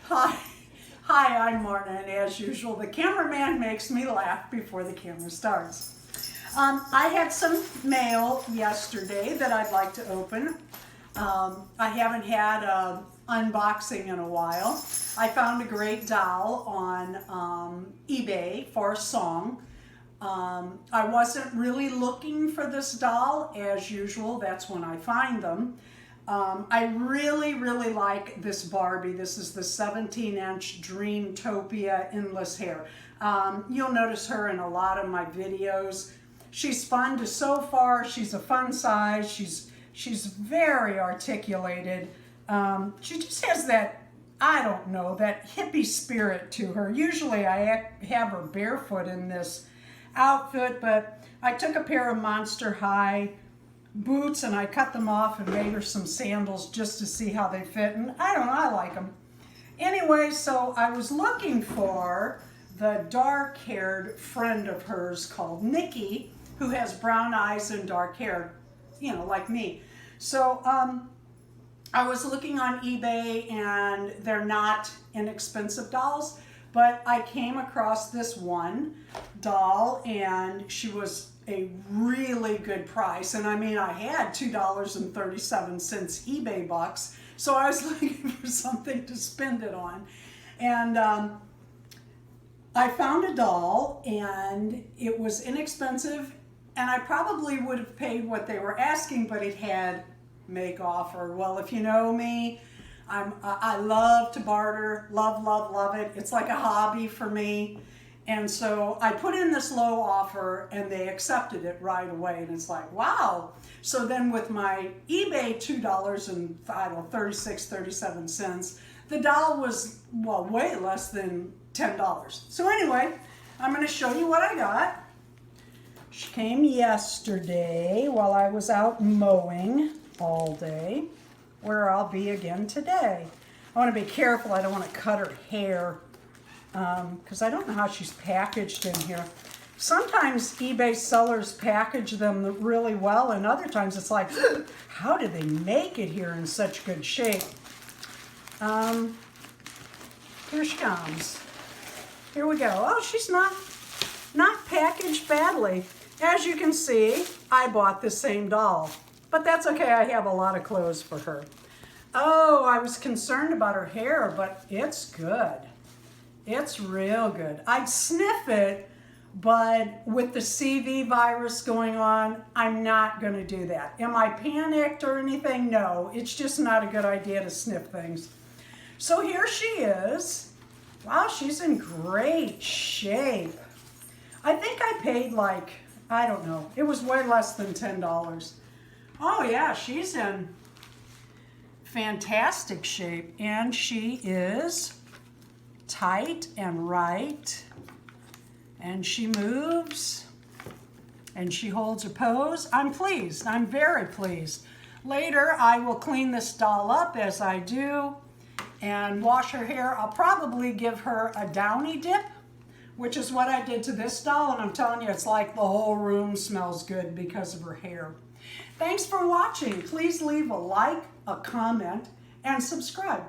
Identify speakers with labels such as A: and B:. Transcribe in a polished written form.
A: Hi, hi, I'm Marna, and as usual, the cameraman makes me laugh before the camera starts. I had some mail yesterday that I'd like to open. I haven't had an unboxing in a while. I found a great doll on eBay for a song. I wasn't really looking for this doll, as usual, that's when I find them. I really like this Barbie. This is the 17-inch Dreamtopia endless hair. You'll notice her in a lot of my videos. She's fun to sew for. She's a fun size. She's very articulated. She just has that, I don't know, that hippie spirit to her. Usually I have her barefoot in this outfit, but I took a pair of Monster High boots and I cut them off and made her some sandals just to see how they fit, and I don't know, I like them. Anyway, so I was looking for the dark-haired friend of hers called Nikki, who has brown eyes and dark hair, you know, like me. So I was looking on eBay, and they're not inexpensive dolls, but I came across this one doll, and she was a really good price. And I mean, I had $2.37 eBay bucks, so I was looking for something to spend it on. And I found a doll, and it was inexpensive, and I probably would have paid what they were asking, but it had make offer. Well, if you know me, I love to barter, love it. It's like a hobby for me. And so I put in this low offer and they accepted it right away. And it's like, wow. So then with my eBay $2.37, the doll was, well, way less than $10. So anyway, I'm going to show you what I got. She came yesterday while I was out mowing all day, where I'll be again today. I want to be careful. I don't want to cut her hair because I don't know how she's packaged in here. Sometimes eBay sellers package them really well, and other times it's like, how did they make it here in such good shape? Here she comes. Here we go. Oh, she's not packaged badly. As you can see, I bought the same doll, but that's okay. I have a lot of clothes for her. Oh, I was concerned about her hair, but it's good. It's real good. I'd sniff it, but with the CV virus going on, I'm not going to do that. Am I panicked or anything? No, it's just not a good idea to sniff things. So here she is. Wow, she's in great shape. I think I paid like, I don't know, it was way less than $10. Oh yeah, she's in fantastic shape, and she is tight and right, and she moves, and she holds her pose. I'm pleased. I'm very pleased. Later, I will clean this doll up as I do and wash her hair. I'll probably give her a downy dip, which is what I did to this doll, and I'm telling you, it's like the whole room smells good because of her hair. Thanks for watching. Please leave a like, a comment, and subscribe.